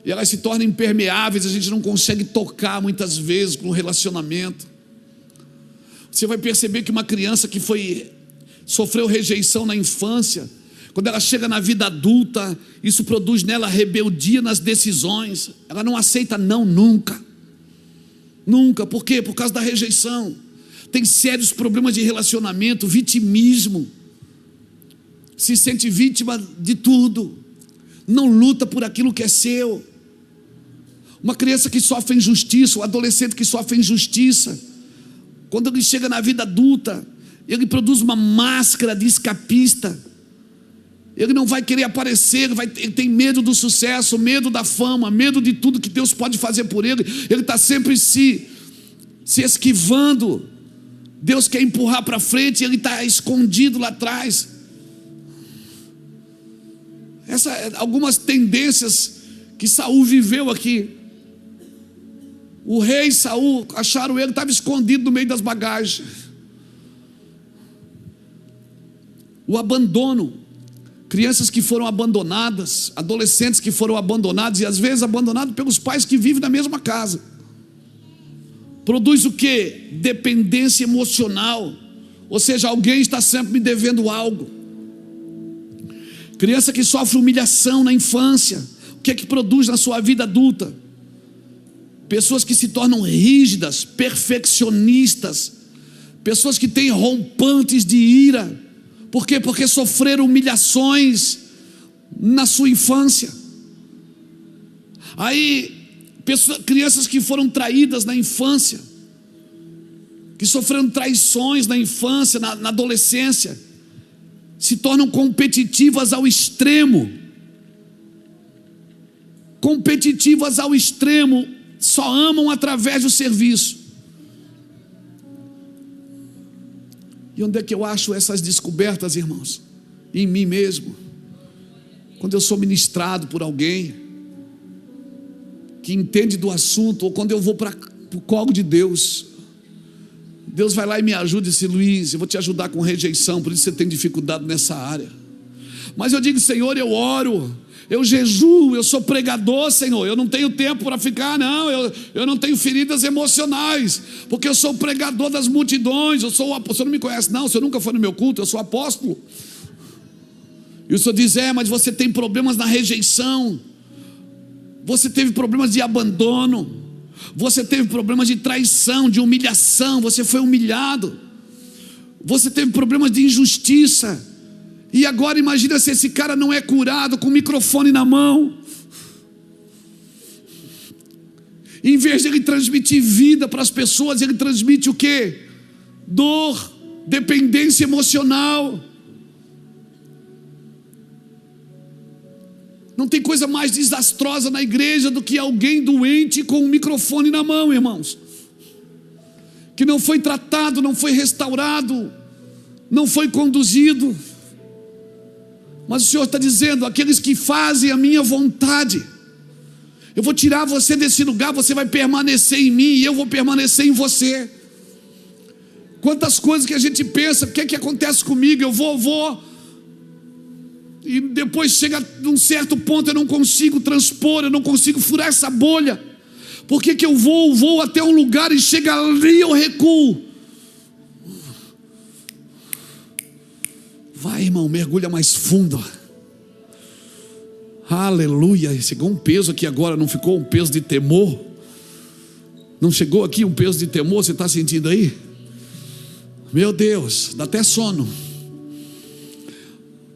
e elas se tornam impermeáveis. A gente não consegue tocar muitas vezes com o relacionamento. Você vai perceber que uma criança que sofreu rejeição na infância, quando ela chega na vida adulta, isso produz nela rebeldia nas decisões. Ela não aceita não, nunca. Nunca, por quê? Por causa da rejeição. Tem sérios problemas de relacionamento, vitimismo, se sente vítima de tudo, não luta por aquilo que é seu. Uma criança que sofre injustiça, um adolescente que sofre injustiça, quando ele chega na vida adulta, ele produz uma máscara de escapista, Ele não vai querer aparecer, ele tem medo do sucesso, medo da fama, medo de tudo que Deus pode fazer por ele. Ele está sempre se esquivando. Deus quer empurrar para frente e ele está escondido lá atrás. Algumas tendências que Saul viveu aqui. O rei Saul, acharam ele, estava escondido no meio das bagagens. O abandono. Crianças que foram abandonadas, adolescentes que foram abandonados, e às vezes abandonados pelos pais que vivem na mesma casa. Produz o quê? Dependência emocional. Ou seja, alguém está sempre me devendo algo. Criança que sofre humilhação na infância, o que é que produz na sua vida adulta? Pessoas que se tornam rígidas, perfeccionistas, pessoas que têm rompantes de ira. Por quê? Porque sofreram humilhações na sua infância. Aí, crianças que foram traídas na infância, que sofreram traições na infância, na adolescência, se tornam competitivas ao extremo. Competitivas ao extremo, só amam através do serviço. E onde é que eu acho essas descobertas, irmãos? Em mim mesmo. Quando eu sou ministrado por alguém que entende do assunto, ou quando eu vou para o colo de Deus, Deus vai lá e me ajuda e diz: Luiz, eu vou te ajudar com rejeição, por isso você tem dificuldade nessa área. Mas eu digo: Senhor, eu oro, eu jejuo, eu sou pregador, Senhor, eu não tenho tempo para ficar, não, eu não tenho feridas emocionais, porque eu sou pregador das multidões, o senhor não me conhece, não, o senhor nunca foi no meu culto, eu sou apóstolo. E o senhor diz: mas você tem problemas na rejeição, você teve problemas de abandono, você teve problemas de traição, de humilhação, você foi humilhado, você teve problemas de injustiça. E agora imagina se esse cara não é curado com o microfone na mão. Em vez de ele transmitir vida para as pessoas, ele transmite o quê? Dor, dependência emocional. Não tem coisa mais desastrosa na igreja do que alguém doente com o microfone na mão, irmãos, que não foi tratado, não foi restaurado, não foi conduzido. Mas o Senhor está dizendo: aqueles que fazem a minha vontade, eu vou tirar você desse lugar, você vai permanecer em mim e eu vou permanecer em você. Quantas coisas que a gente pensa: o que é que acontece comigo? Eu vou, e depois chega num certo ponto, eu não consigo transpor, eu não consigo furar essa bolha. Por que que eu vou até um lugar e chega ali eu recuo? Vai, irmão, mergulha mais fundo. Aleluia. Chegou um peso aqui agora, não ficou um peso de temor? Não chegou aqui um peso de temor? Você está sentindo aí? Meu Deus, dá até sono.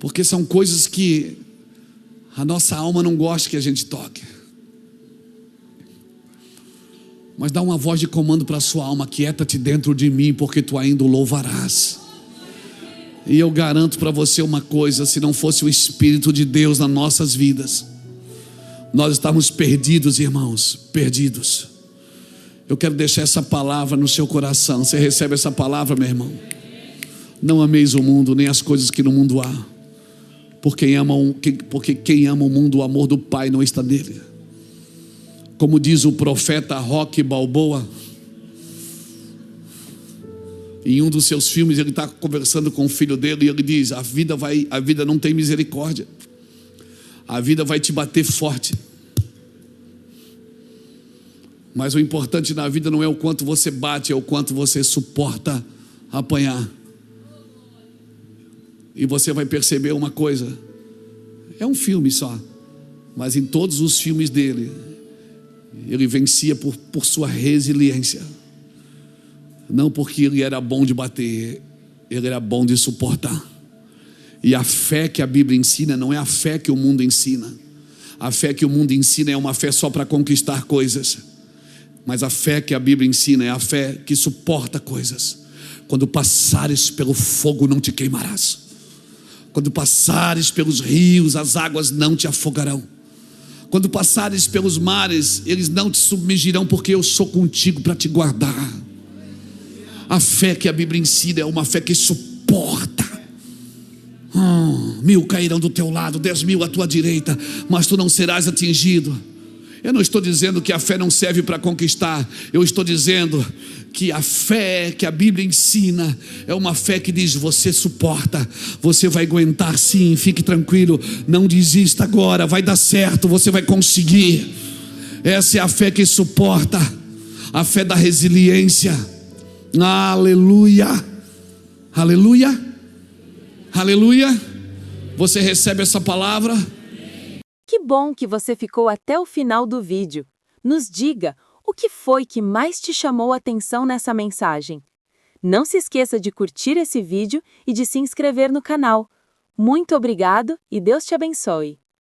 Porque são coisas que a nossa alma não gosta que a gente toque. Mas dá uma voz de comando para a sua alma: quieta-te dentro de mim, porque tu ainda o louvarás. E eu garanto para você uma coisa: se não fosse o Espírito de Deus nas nossas vidas, nós estamos perdidos, irmãos, perdidos. Eu quero deixar essa palavra no seu coração. Você recebe essa palavra, meu irmão? Não ameis o mundo, nem as coisas que no mundo há, porque quem ama o mundo, o amor do Pai não está nele. Como diz o profeta Rocky Balboa, em um dos seus filmes, ele está conversando com o filho dele e ele diz: a vida não tem misericórdia, a vida vai te bater forte, mas o importante na vida não é o quanto você bate, é o quanto você suporta apanhar. E você vai perceber uma coisa: é um filme só, mas em todos os filmes dele, ele vencia por sua resiliência. Não porque ele era bom de bater, ele era bom de suportar. E a fé que a Bíblia ensina não é a fé que o mundo ensina. A fé que o mundo ensina é uma fé só para conquistar coisas. Mas a fé que a Bíblia ensina é a fé que suporta coisas. Quando passares pelo fogo não te queimarás. Quando passares pelos rios, as águas não te afogarão. Quando passares pelos mares, eles não te submergirão, porque eu sou contigo para te guardar. A fé que a Bíblia ensina é uma fé que suporta. 1000 cairão do teu lado, 10.000 à tua direita, mas tu não serás atingido. Eu não estou dizendo que a fé não serve para conquistar. Eu estou dizendo que a fé que a Bíblia ensina é uma fé que diz: você suporta, você vai aguentar sim, fique tranquilo, não desista agora, vai dar certo, você vai conseguir. Essa é a fé que suporta, a fé da resiliência. Aleluia, aleluia, aleluia. Você recebe essa palavra? Que bom que você ficou até o final do vídeo. Nos diga o que foi que mais te chamou a atenção nessa mensagem. Não se esqueça de curtir esse vídeo e de se inscrever no canal. Muito obrigado e Deus te abençoe.